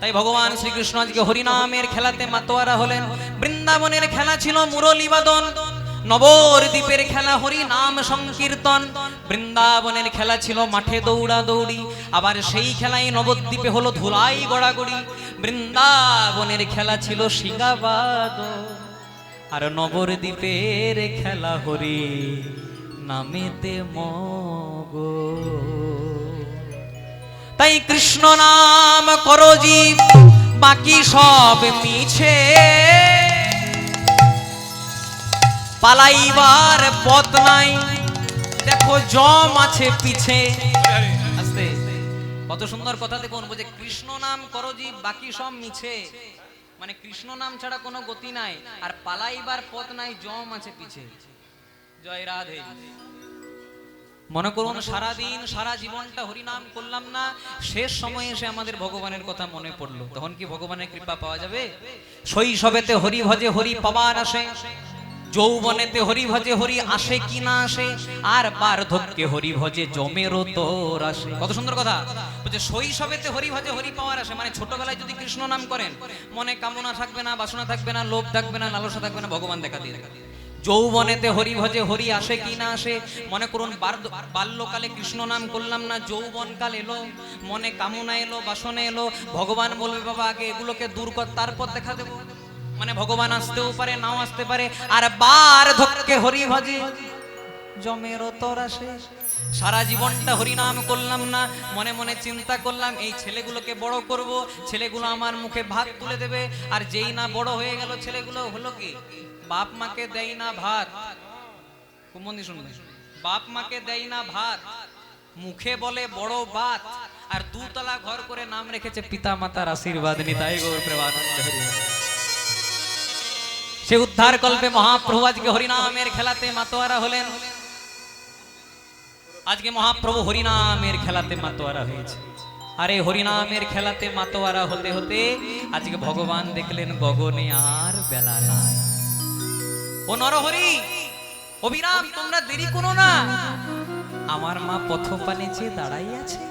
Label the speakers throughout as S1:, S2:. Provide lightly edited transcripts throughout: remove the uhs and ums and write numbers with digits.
S1: তাই ভগবান শ্রীকৃষ্ণ আজকে হরিনামের খেলাতে মাতোয়ারা হলেন। বৃন্দাবনের খেলা ছিল মুরলী বাদন, নবদ্বীপের খেলা হরি নাম সংকীর্তন, বৃন্দাবনের খেলা ছিল মাঠে দৌড়া দৌড়ি, আবার সেই খেলাই নবদ্বীপে হলো ধুলাই গড়াগড়ি। বৃন্দাবনের খেলা ছিল সিঙ্গাবাদ, আর নবদ্বীপের খেলা হরি নামেতে মগ। তাই কৃষ্ণ নাম করো জীব, বাকি সব মিছে, পালাইবার পথ নাই, দেখো জম আছে পিছে। আস্তে, কত সুন্দর কথা দেখুন, বলছে কৃষ্ণ নাম করো জীব, বাকি সব মিছে, মানে কৃষ্ণ নাম ছাড়া কোনো গতি নাই, আর পালাইবার পথ নাই, জম আছে পিছে। জয় রাধে। মনে করুন সারা দিন সারা জীবনটা হরিনাম করলাম না, শেষ সময়ে এসে আমাদের ভগবানের কথা মনে পড়লো, তখন কি ভগবানের কৃপা পাওয়া যাবে? শৈশবেতে হরি ভজে হরি পাওয়ার আসে, যৌবনেতে হরি ভজে হরি আসে কি না আসে, আর বার্ধক্যে হরি ভজে জমেরও তোর আসে। কত সুন্দর কথা বলছে, শৈশবেতে হরি ভজে হরি পাওয়ার আসে, মানে ছোটবেলায় যদি কৃষ্ণ নাম করেন, মনে কামনা থাকবে না, বাসনা থাকবে না, লোভ থাকবে না, লালসা থাকবে না, ভগবান দেখা দিয়ে দেবে। যৌবনেতে হরি ভজে হরি আসে কি না আসে, মনে করুন বাল্যকালে কৃষ্ণ নাম করলাম না, যৌবনকাল এলো, মনে কামনা এলো, বাসনা এলো, ভগবান বলবে বাবা আগে এগুলোকে দূর কর, তারপর দেখা দেবো। মানে ভগবান আসতেও পারে, নাও আসতে পারে। আর বার্ধক্যে হরি ভজে জমেরও তোর আসে, সারা জীবনটা হরিনাম করলাম না, মনে মনে চিন্তা করলাম এই ছেলেগুলোকে বড় করব, ছেলেগুলো আমার মুখে ভাত তুলে দেবে, আর যেই না বড় হয়ে গেল ছেলেগুলো হলো কি, বাপ মাকে দেয় না ভাত। কুমন্দি শুনবে, বাপ মাকে দেয় না ভাত, মুখে বলে বড় বাত, আর দুতলা ঘর করে নাম রেখেছে পিতা মাতার আশীর্বাদ নিতাই গৌর প্রেমানন্দ হরি। সে উদ্ধার কল্পে মহাপ্রভু আজকে হরিনামের খেলাতে মাতোয়ারা হলেন। আজকে মহাপ্রভু হরিনামের খেলাতে মাতোয়ারা হয়েছে। আরে হরিনামের খেলাতে মাতোয়ারা হতে হতে আজকে ভগবান দেখলেন গগনে আর বেলা নাই। ও নরহরি, অবিরাম তোমরা দেরি করো না, আমার মা পথপানে চেয়ে দাঁড়াই আছে,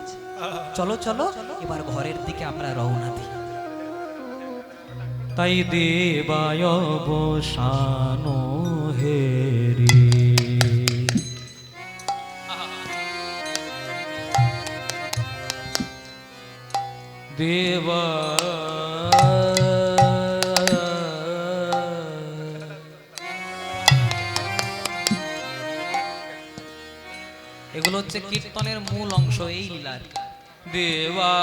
S1: চলো চলো এবার ঘরের দিকে আমরা রওনা দিই। তাই দেবায় বসানো হেরি, দেবা এগুলো হচ্ছে কীর্তনের মূল অংশ এই লীলার। দেবা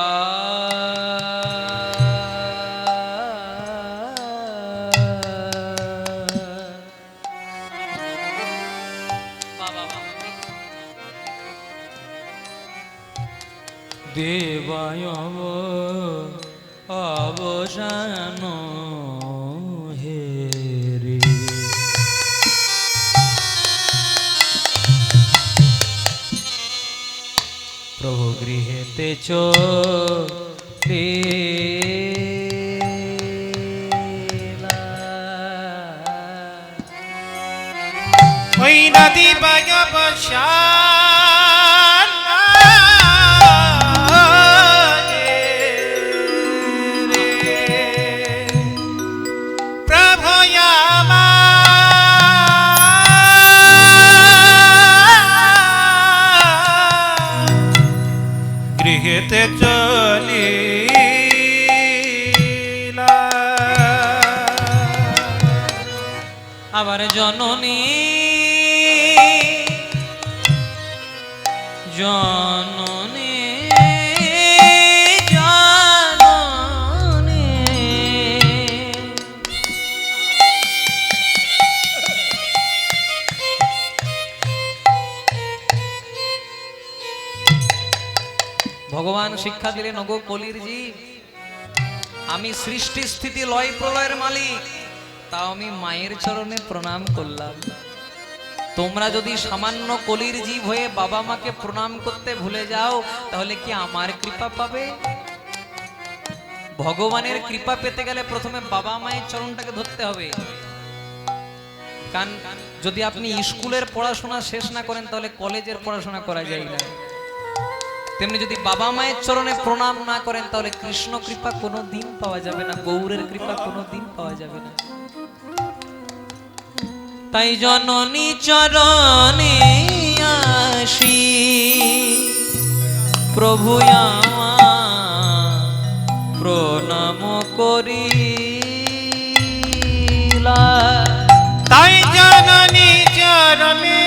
S1: দেবায় অবসান হেরি, প্রভু গৃহেতে চলিলা,
S2: ওই নদী বসা গৃহেতে চলিলা,
S1: আবার জননী জননী জননী, ভগবান শিক্ষা দিলেন ওগো কলির জীব, আমি সৃষ্টি স্থিতি লয় প্রলয়ের মালিক, তাও আমি মায়ের চরণে প্রণাম করলাম। তোমরা যদি সামান্য কলির জীব হয়ে বাবা মাকে প্রণাম করতে ভুলে যাও, তাহলে কি আমার কৃপা পাবে? ভগবানের কৃপা পেতে গেলে প্রথমে বাবা মায়ের চরণটাকে ধরতে হবে। কারণ যদি আপনি স্কুলের পড়াশোনা শেষ না করেন, তাহলে কলেজের পড়াশোনা করা যায় না। তেমনি যদি বাবা মায়ের চরণে প্রণাম না করেন তাহলে কৃষ্ণ কৃপা কোনো দিন পাওয়া যাবে না, গৌরের কৃপা কোনো দিন পাওয়া যাবে না। তাই জননী চরণে আসি প্রভু আমার প্রণাম করিলা।
S2: তাই জননী চরণে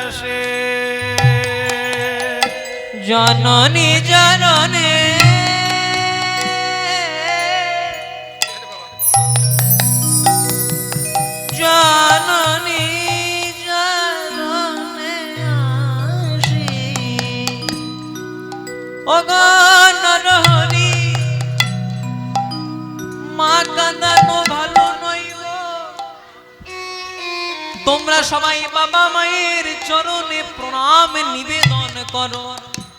S2: আসে,
S1: জননী জননে জননী জননে আসি ওগো নরহরি মা কাঁদানো ভালো নয় গো। তোমরা সবাই বাবা মায়ের চরণে প্রণাম নিবেদন করো।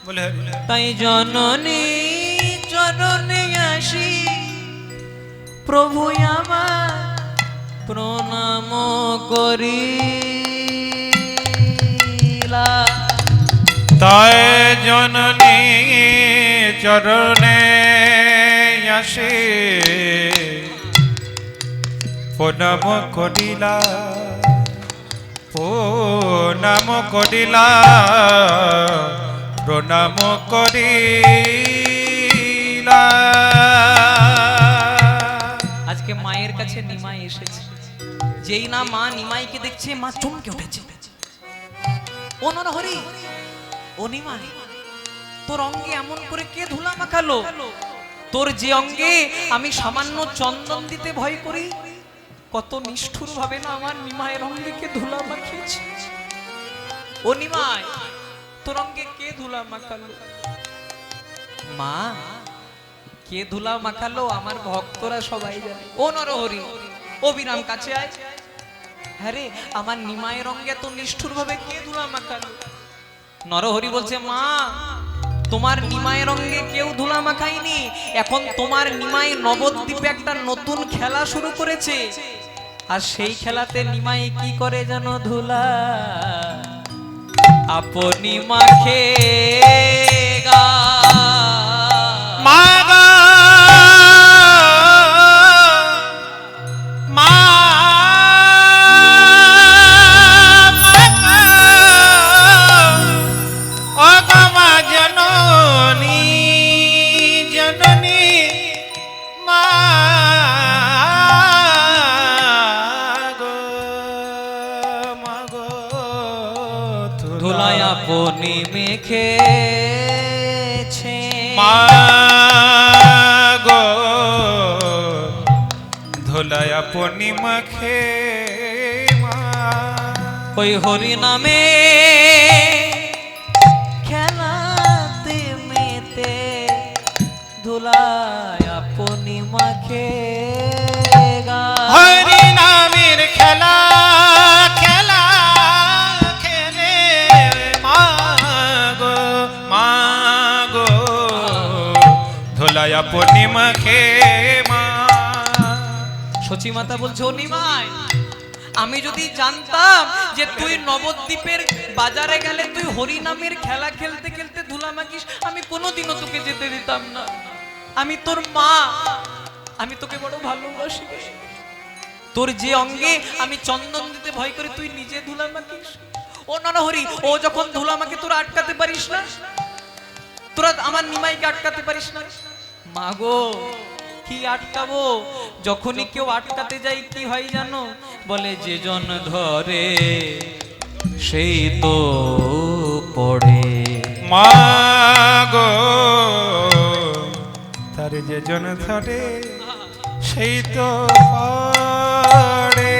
S2: বলে হরি।
S1: তাই জননী চরণে আসি প্রভু আমার প্রণাম করিলা।
S2: তাই জননী চরণে আসে প্রণাম করিলা, প্রণাম করিলা, প্রণাম করিলা।
S1: আজকে মায়ের কাছে নিমাই এসেছে, যেই না মা নিমাইকে দেখছে মা চমকে উঠেছে। ও নরহরি, ও নিমাই, তোর অঙ্গে এমন করে কে ধুলা মাখালো? তোর যে অঙ্গে আমি সামান্য চন্দন দিতে ভয় করি, কত নিষ্ঠুর ভাবে না আমার নিমাইয়ের অঙ্গে কে ধুলা মাখিয়েছে। ও নিমাই, তোর অঙ্গে কে ধুলা মাখালো? মা, কে ধুলা মাখালো আমার ভক্তরা সবাই জানে। ও নরহরি, ও বিরাম কাছে আয়। হ্যাঁ রে, আমার নিমাইয়ের অঙ্গে তো নিষ্ঠুর ভাবে কে ধুলা মাখালো? নরহরি বলছে, মা তোমার নিমাইয়ের অঙ্গে কেউ ধুলা মাখায়নি। এখন তোমার নিমাই নবদ্বীপে একটা নতুন খেলা শুরু করেছে, আর সেই খেলাতে নিমাই কি করে জানো? ধুলা আপনি মাখে গা।
S2: মা গো, মা, ও গো মা জননী, জননী মা গো, মা গো,
S1: ধুলায় আপনি মেখেছে।
S2: মা গো, ধুলায় আপনি মাখে, মা
S1: ওই হরি নামে খেলাতে মেতে ধুলায় আপনি মাখে গা।
S2: হরি নামের খেলা, খেলা খেলে মা গো, মা গো, ধুলায় আপনি মাখে, মা।
S1: সচি মাতা বলছে, ও নিমাই, আমি যদি জানতাম যে তুই নবদ্বীপের বাজারে গেলে তুই হরি নামের খেলা খেলতে খেলতে ধুলা মাখিস, আমি কোনোদিনও তোকে যেতে দিতাম না। আমি তোর মা, আমি তোকে বড় ভালোবাসি। তোর যে অঙ্গে আমি চন্দন দিতে ভয় করি, তুই নিজে ধুলা মাখিস। ও নরহরি, ও যখন ধুলা মাখে তোরা আটকাতে পারিস না, তোরা আমার নিমাইকে আটকাতে পারিস না। মা গো, কি আটকাবো? যখনই কেউ আটকাতে যাই কি হয় জানো? বলে যে জন ধরে সেই তো পড়ে।
S2: মা গো, তার যে জন ধরে সেই তো পড়ে।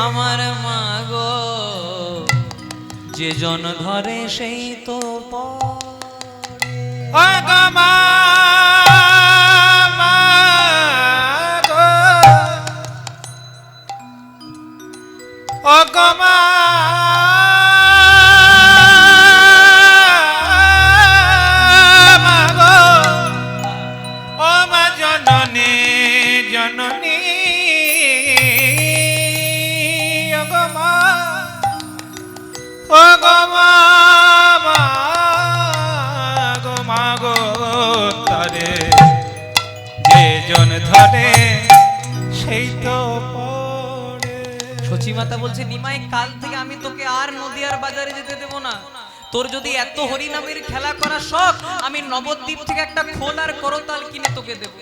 S1: আমার মা গো, যে জন ধরে সেই তো পড়ে।
S2: ও গো মা, মা গো, ও গো মা, মা গো, ও মা জননী, জননী, ও গো মা,
S1: শ্রীমাতা বলছে নিমাই কাল থেকে আমি তোকে আর নদিয়ার বাজারে যেতে দেব না। তোর যদি এত হরিনামের খেলা করা শখ, আমি নবদ্বীপ থেকে একটা খোল আর করতাল কিনে তোকে দেব,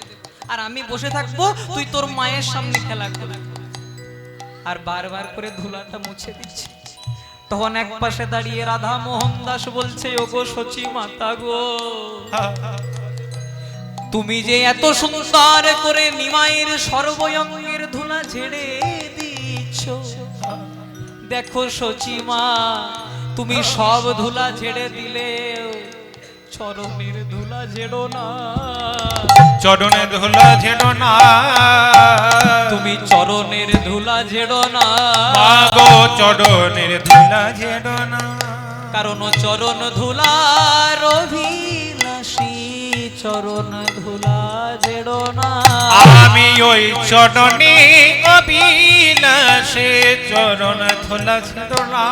S1: আর আমি বসে থাকবো, তুই তোর মায়ের সামনে খেলা কর। আর বারবার করে ধুলাটা মুছে দিচ্ছে। তখন এক পাশে দাঁড়িয়ে রাধা মোহন দাস বলছে, ওগো সচি মাতা গো, তুমি যে এত সুন্দর করে নিমাইয়ের সর্বঙ্গের ধুলা ঝেড়ে দিচ্ছ, দেখো সচিমা, তুমি সব ধুলা ঝেড়ে দিলে চরণের ধুলা ঝেড়ো না,
S2: চরণে ধুলা ঝেড়ো না,
S1: তুমি চরণের ধুলা ঝেড়ো না,
S2: মাগো চরণের ধুলা ঝেড়ো না,
S1: কারণ চরণ ধুলার অভিলাষী, চরণ ধুলা ঝেড়ো না।
S2: আমি ওই চরণে অবিলাসে চরণ ধুলা ঝেড়ো না,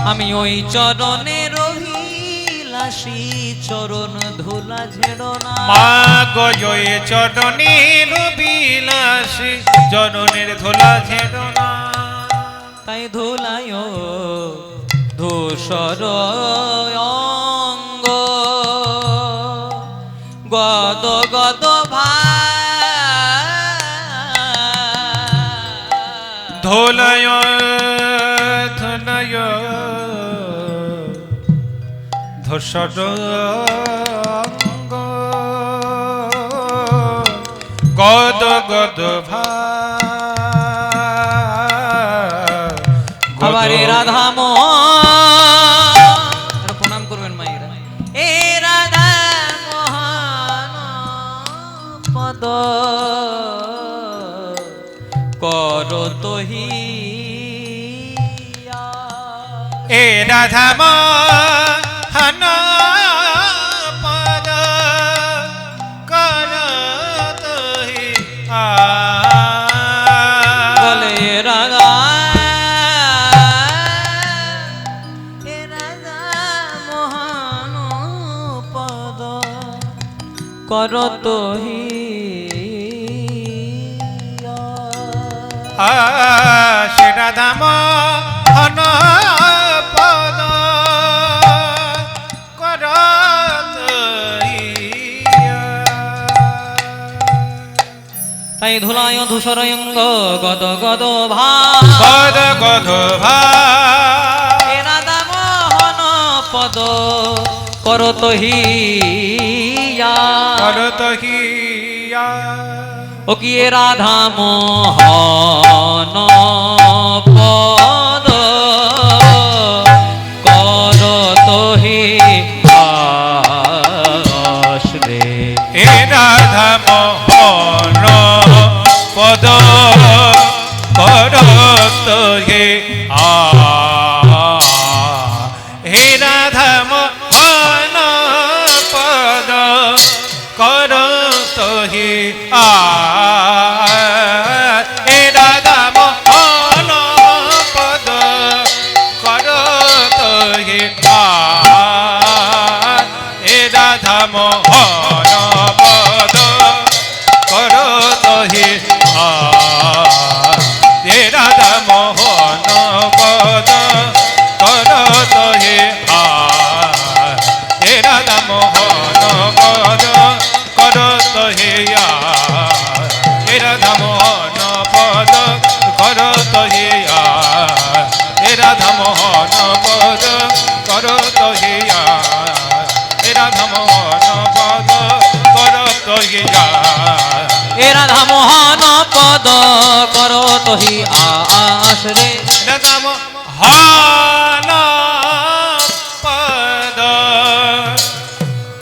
S1: আমি ওই চরণের অভিলাষী, চরণ ধুলা ঝেড়ো না।
S2: মাগো ওই চরণের অবিলাসে চরণের ধুলা ঝেড়ো না।
S1: তাই ধুলায় ধূসর অঙ্গ, গদ গদ
S2: ধুলায় ধুলায় ধূসর অঙ্গ, গদ গদ
S1: আবার রাধা মোহন প্রণাম করবেন মায়েরা। এ রাধা মোহন পদ করো তোহি,
S2: এ রাধা মোহন পদ করতহি
S1: বলে রাধা, এ রাধা মোহন পদ করো তোহি,
S2: সে রাধা মোহন পদ করতহি।
S1: তাই ধুলায় ধূসর অঙ্গ, গদ গদ
S2: গদ গদ
S1: এ রাধা মোহন পদ করতহি,
S2: করতহি।
S1: ও কি এ রাধা মোহন পদ করতহি আশ্রে,
S2: এ রাধা মোহন পদ করতহি হে রাধা মোহন পদ করতহি হে রাধা মোহন পদ করতহি হে রাধা মোহন পদ করতহি হে রাধা মোহন পদ করতহি হে রাধা মোহন পদ করতহি হে রাধা মোহন পদ করতহি হে রাধা মোহন পদ করতহি হে রাধা মোহন পদ করতহি
S1: এ রাধা মোহন পদ করতহি আশ্রে,
S2: রাধা মোহন পদ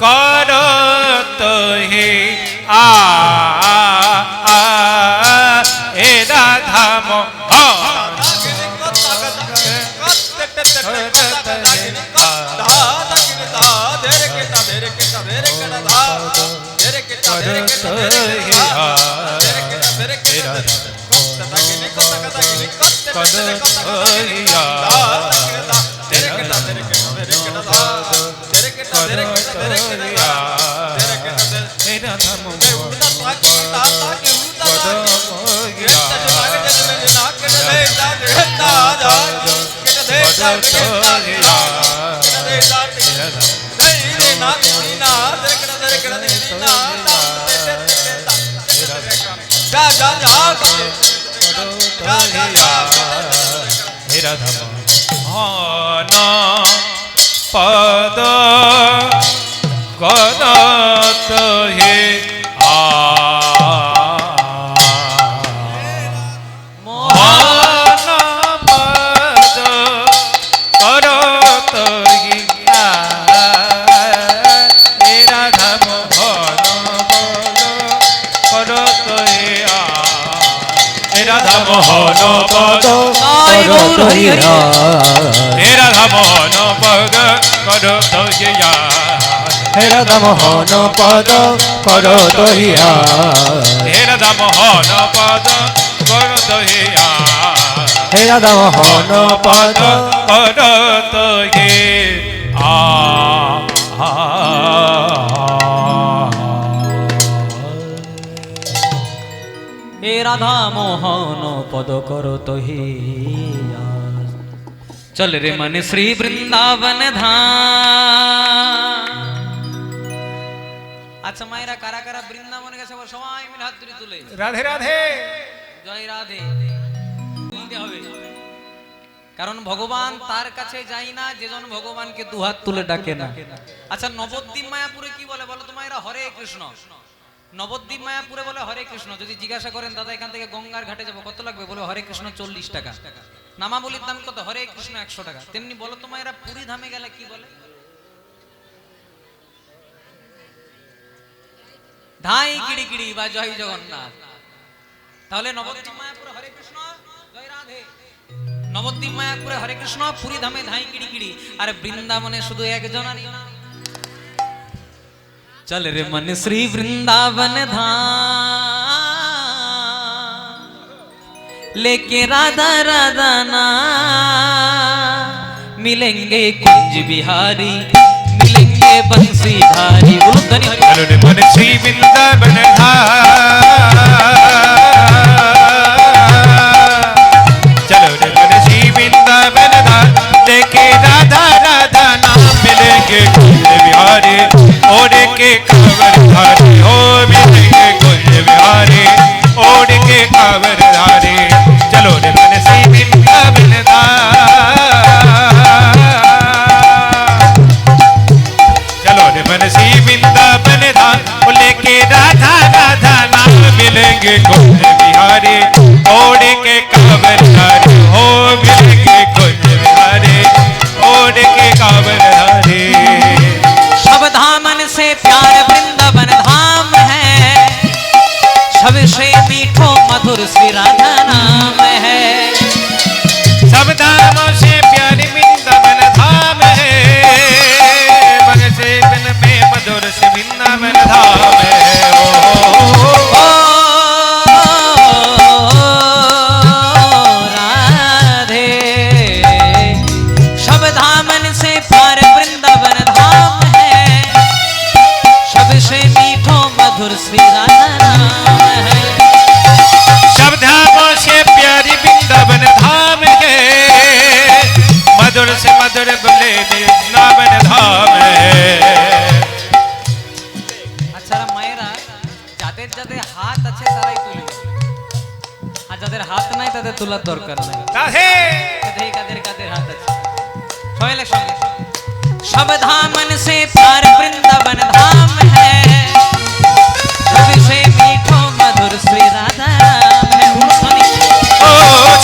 S2: করতহি হে রাধা মোহন পদ গদত হে মহান পদ করত হে রাধা মোহন পদ করত হে রাধা মোহন পদ
S1: জয় গৌর হরি হরি
S2: হে রাধা মোহন পদ করত হিয়া হে রাধা মোহন পদ করত হিয়া হে রাধা মোহন পদ করত হিয়া হে রাধা মোহন পদ করত হে
S1: হে রাধা মোহন পদ করত হে চল রে মন শ্রী বৃন্দাবন ধাম। আচ্ছা মায়েরা কারা কারা বৃন্দাবনে গেছে সবাই মিলে হাত তুলে
S2: রাধে রাধে
S1: জয় রাধে বলতে হবে, কারণ ভগবান তার কাছে যাই না যেজন ভগবানকে দুহাত তুলে ডাকে না। আচ্ছা নবদ্বীপ মায়াপুরে কি বলে বলো তো মায়েরা? হরে কৃষ্ণ। নবদ্বীপ মায়াপুরে বলে হরে কৃষ্ণ। যদি জিজ্ঞাসা করেন দাদা এখান থেকে গঙ্গার ঘাটে যাবো কত লাগবে, বলে হরে কৃষ্ণ 40 টাকা। নামাবলির দাম কত? হরে কৃষ্ণ 100 টাকা। তেমনি বলো তো মায়েরা পুরী ধামে গেলে কি বলে? ধাই কিড়ি কিড়ি বা জয় জগন্নাথ। তাহলে নবদ্বীপ মায়াপুরে হরে কৃষ্ণ জয় রাধে, নবদ্বীপ মায়াপুরে হরে কৃষ্ণ, পুরী ধামে ধাই কিড়ি কিড়ি, আর বৃন্দাবনে শুধু একজন। चल रे मन श्री वृंदावन धाम, लेके राधा राधा नाम, मिलेंगे कुंज बिहारी मिलेंगे बंसीधारी। बोलो धनी हरि।
S2: चलो रे मन श्री वृंदावन धाम, चलो रे मन श्री वृंदावन धाम, लेके राधा राधा नाम, मिलेंगे कुंज बिहारी ओढ़ के कांवर धारी, हो मिलेंगे कुंज बिहारी ओढ़ के कांवर धारी। चलो रे मन श्री वृंदावन धाम, चलो रे मन श्री वृंदावन धाम, लेके राधा राधा नाम, मिलेंगे कुंज बिहारी ओढ़ के कांवर धारी, हो मिलेंगे कुंज बिहारी ओढ़ के कांवर धारी।
S1: सब धामन से प्यार वृंदावन धाम है, सबसे मीठो मधुर श्री राधा नाम है।
S2: सब धामों से प्यारी वृंदावन धाम है, मन से मन में मधुर से वृंदावन धाम है।
S1: ओ राधे, सब धामन से प्यार वृंदावन धाम है, सबसे मीठो मधुर श्री राधा नाम है।
S2: सब धामों से प्यारी वृंदावन धाम है, मधुर से मधुर बोले वृंदावन धाम है।
S1: আচ্ছা মায়েরা যাদের যাদের হাত আছে তারাই তুলবে, আর যাদের হাত নাই তাদের তোলার দরকার নাই।
S2: राधे
S1: দেখি কাদের কাদের হাত আছে, সবাই মিলে সঙ্গে। सब धामन से प्यार वृंदावन धाम है, सबसे मीठो मधुर श्री राधा नाम है।
S2: ओ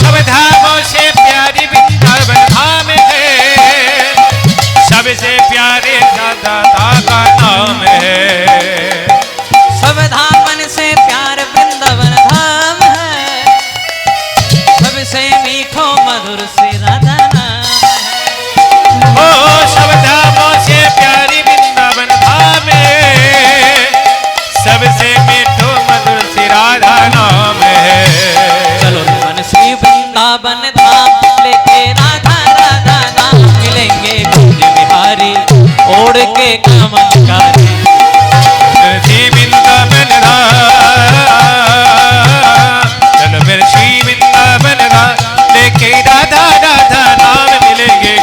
S2: सब धामों से प्यारी वृंदावन धाम है, सबसे प्यारे दादा का नाम है।
S1: सब धामन से प्यार वृंदावन धाम है, सबसे मीठो मधुर श्री राधा नाम है।
S2: ओ सब धामों से प्यारी वृंदावन धाम है, सबसे मीठो मधुर श्री राधा नाम है।
S1: चलो मन श्री वृंदावन धाम, लेके राधा राधा नाम, मिलेंगे कुंज बिहारी ओढ़ के कामनकारी।
S2: श्री वृंदावन धाम, चलो मेरे श्री वृंदावन धाम, लेके राधा राधा नाम, मिलेंगे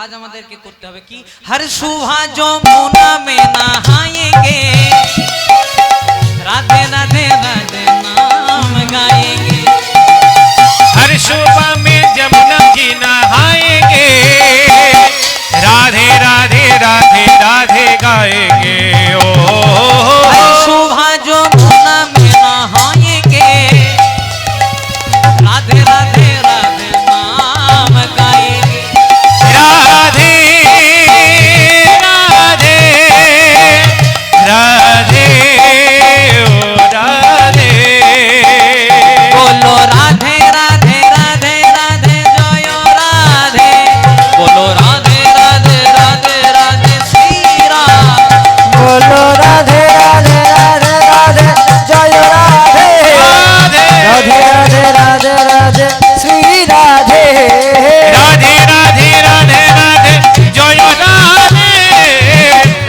S1: কাজ আমাদেরকে করতে হবে কি হর সুভা যমুনা মে নহায়েঙ্গে রাধে রাধে রাধে নাম গাएंगे
S2: हर सुबह में जमुना जी नहाएंगे राधे राधे राधे राधे गाएंगे ओ
S1: हर सुभा যমুনা মে नहाएंगे राधे राधे राधे नाम गाएंगे
S2: राधे राधे राधे ओ राधे
S1: बोलो राधे राधे राधे राधे जय राधे बोलो राधे राधे राधे राधे श्री राम
S3: बोलो राधे राधे राधे राधे जय राधे
S2: राधे
S3: राधे राधे राधे राधे श्री राधे
S2: राधे राधे राधे राधे जय राधे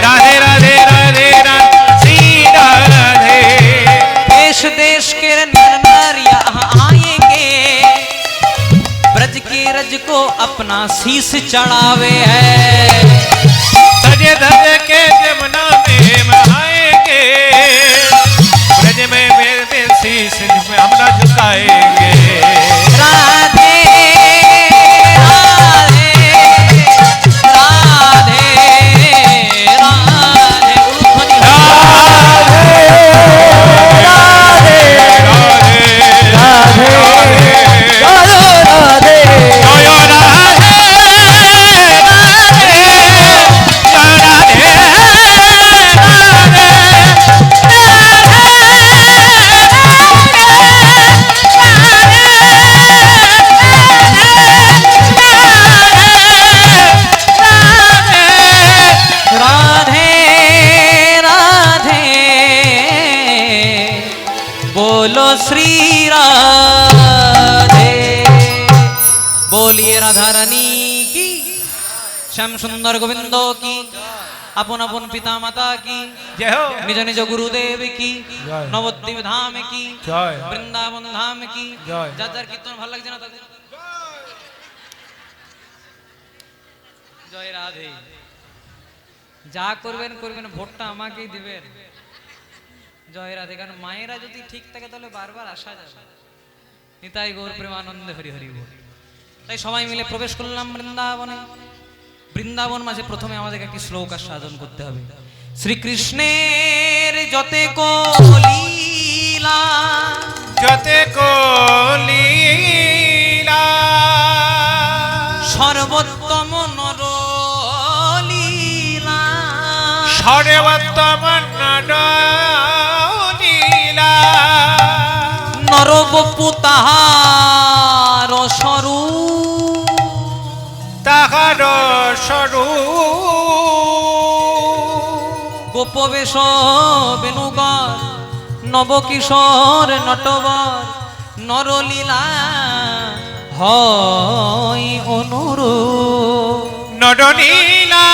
S2: राधे राधे राधे राधे श्री राधे
S1: देश देश के नर नर यहाँ आएंगे ब्रज के रज को अपना शीश चढ़ावे है
S2: सजे धज के जमुना में नहाएंगे ब्रज में मेरे शीश में हम ना झुकाएंगे
S1: राधे राधे राधे राधे उल्फनी
S3: राधे राधे राधे
S1: राधे राधे बोलो श्री राधे बोलिए राधा रानी की श्याम सुंदर गोविंद की अपन अपन पिता माता की
S2: जय हो
S1: निज निज गुरुदेव की
S2: जय।
S1: नवद्वीप धाम की
S2: जय।
S1: वृंदावन धाम की
S2: जय।
S1: যার যার কীর্তন ভালো লাগছে না তাদের জয় রাধে যা করবেন করবেন ভোটটা আমাকেই দিবেন জয় রাধে কারণ মায়েরা যদি ঠিক থাকে তাহলে বারবার আসা যাবে নিতাই গৌর প্রেমানন্দে হরি হরি বল তাই সবাই মিলে প্রবেশ করলাম বৃন্দাবনে বৃন্দাবন মাঝে প্রথমে আমাদেরকে একটি শ্লোক আর সাধন করতে হবে শ্রীকৃষ্ণের যতে কো লীলা
S2: जते को लीला
S1: সর্বোত্তম নর লীলা
S2: सर्वोत्तम लीला
S1: নরবপু তাহার স্বরূপ
S2: তাহার স্বরূপ
S1: গোপবেশ বেণুগর নবকিশোর নটবর নরলীলা হয় অনুরূপ
S2: নরনীলা